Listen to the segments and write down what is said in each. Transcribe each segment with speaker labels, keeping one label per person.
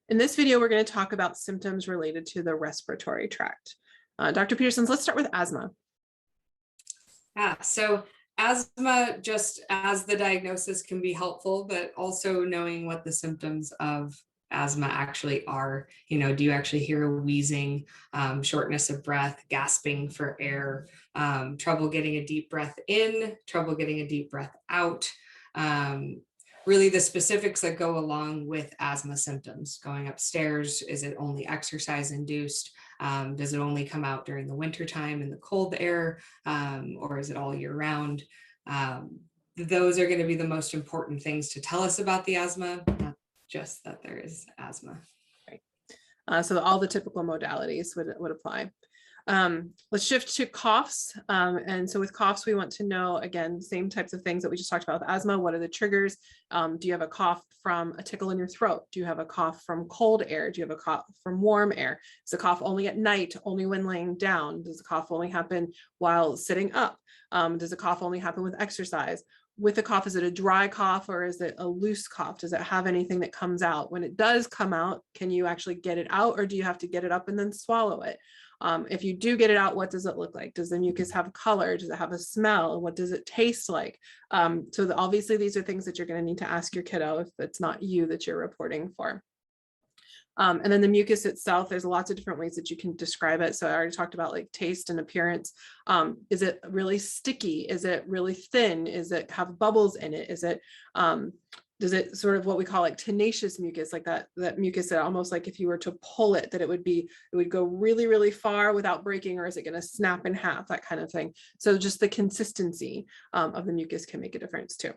Speaker 1: In this video, we're going to talk about symptoms related to the respiratory tract. Dr. Petersons, let's start with asthma.
Speaker 2: So asthma, just as the diagnosis, can be helpful, but also knowing what the symptoms of asthma actually are. You know, do you actually hear wheezing, shortness of breath, gasping for air, trouble getting a deep breath in, trouble getting a deep breath out? Really the specifics that go along with asthma symptoms. Going upstairs, is it only exercise induced? Does it only come out during the winter time in the cold air, or is it all year round? Those are going to be the most important things to tell us about the asthma, not just that there is asthma.
Speaker 1: Right. So all the typical modalities would apply. Let's shift to coughs. And so with coughs, we want to know, again, same types of things that we just talked about with asthma. What are the triggers? Do you have a cough from a tickle in your throat? Do you have a cough from cold air? Do you have a cough from warm air? Is the cough only at night, only when laying down? Does the cough only happen while sitting up? Does the cough only happen with exercise? With the cough, is it a dry cough or is it a loose cough? Does it have anything that comes out? When it does come out, can you actually get it out, or do you have to get it up and then swallow it? If you do get it out, what does it look like? Does the mucus have color? Does it have a smell? What does it taste like? Obviously, these are things that you're going to need to ask your kiddo if it's not you that you're reporting for. And then the mucus itself, there's lots of different ways that you can describe it. So I already talked about like taste and appearance. Is it really sticky? Is it really thin? Is it have bubbles in it? Is it, does it sort of what we call like tenacious mucus, like that mucus that almost like if you were to pull it, that it would go really, really far without breaking, or is it going to snap in half, that kind of thing. So just the consistency of the mucus can make a difference too.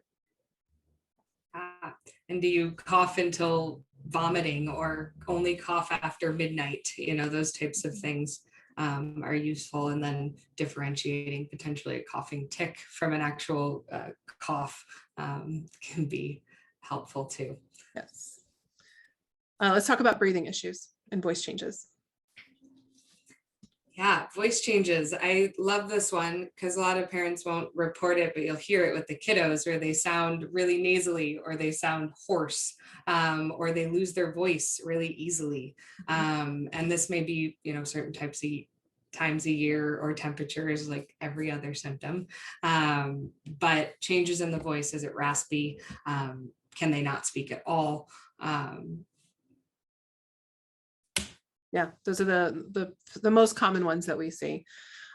Speaker 2: And do you cough until vomiting or only cough after midnight? You know, those types of things are useful. And then differentiating potentially a coughing tic from an actual cough can be helpful too.
Speaker 1: Yes. Let's talk about breathing issues and voice changes.
Speaker 2: Yeah, voice changes. I love this one because a lot of parents won't report it, but you'll hear it with the kiddos where they sound really nasally, or they sound hoarse, or they lose their voice really easily. And this may be, you know, certain times a year, or temperatures, like every other symptom. But changes in the voice, is it raspy? Can they not speak at all?
Speaker 1: Yeah, those are the most common ones that we see.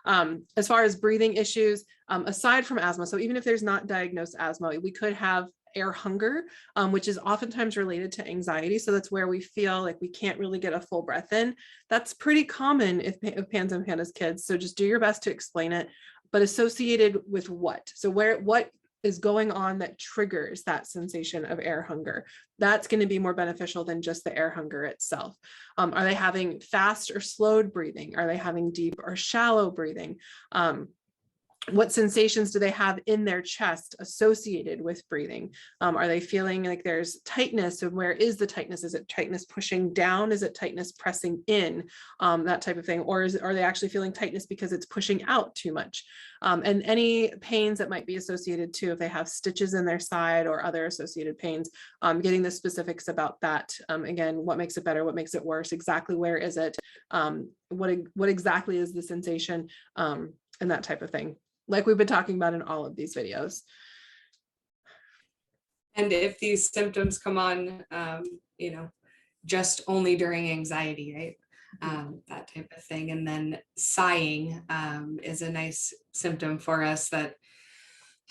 Speaker 1: As far as breathing issues, aside from asthma, so even if there's not diagnosed asthma, we could have air hunger, which is oftentimes related to anxiety. So that's where we feel like we can't really get a full breath in. That's pretty common if Pans and Pandas kids. So just do your best to explain it, but associated with what? So what is going on that triggers that sensation of air hunger? That's going to be more beneficial than just the air hunger itself. Are they having fast or slowed breathing? Are they having deep or shallow breathing? What sensations do they have in their chest associated with breathing? Are they feeling like there's tightness? And where is the tightness? Is it tightness pushing down? Is it tightness pressing in? That type of thing. Or are they actually feeling tightness because it's pushing out too much? And any pains that might be associated too, if they have stitches in their side or other associated pains, getting the specifics about that. Again, what makes it better? What makes it worse? Exactly where is it? What exactly is the sensation? And that type of thing, like we've been talking about in all of these videos.
Speaker 2: And if these symptoms come on, you know, just only during anxiety, right? That type of thing. And then sighing is a nice symptom for us that,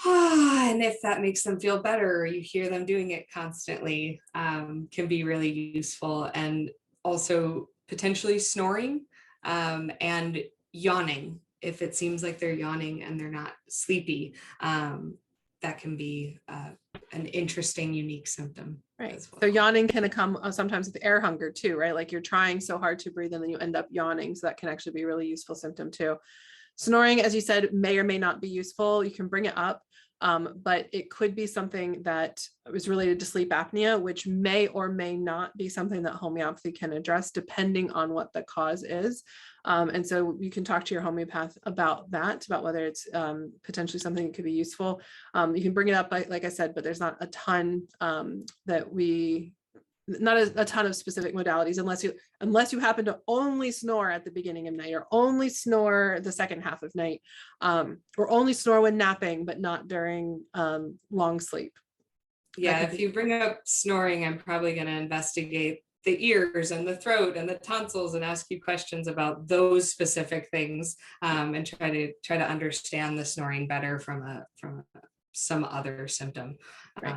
Speaker 2: and if that makes them feel better, or you hear them doing it constantly, can be really useful. And also potentially snoring and yawning. If it seems like they're yawning and they're not sleepy, that can be an interesting, unique symptom.
Speaker 1: Right.
Speaker 2: As well.
Speaker 1: So yawning can come sometimes with air hunger too, right? Like you're trying so hard to breathe and then you end up yawning. So that can actually be a really useful symptom too. Snoring, as you said, may or may not be useful. You can bring it up, but it could be something that is related to sleep apnea, which may or may not be something that homeopathy can address depending on what the cause is. And so you can talk to your homeopath about that, about whether it's potentially something that could be useful. You can bring it up, like I said, but there's not a ton that we not a ton of specific modalities unless you happen to only snore at the beginning of night, or only snore the second half of night, or only snore when napping, but not during long sleep.
Speaker 2: Yeah, if you bring up snoring, I'm probably going to investigate the ears and the throat and the tonsils and ask you questions about those specific things, and try to understand the snoring better from some other symptom.
Speaker 1: Right.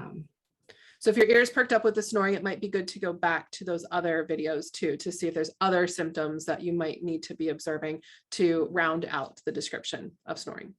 Speaker 1: So if your ears perked up with the snoring, it might be good to go back to those other videos too, to see if there's other symptoms that you might need to be observing to round out the description of snoring.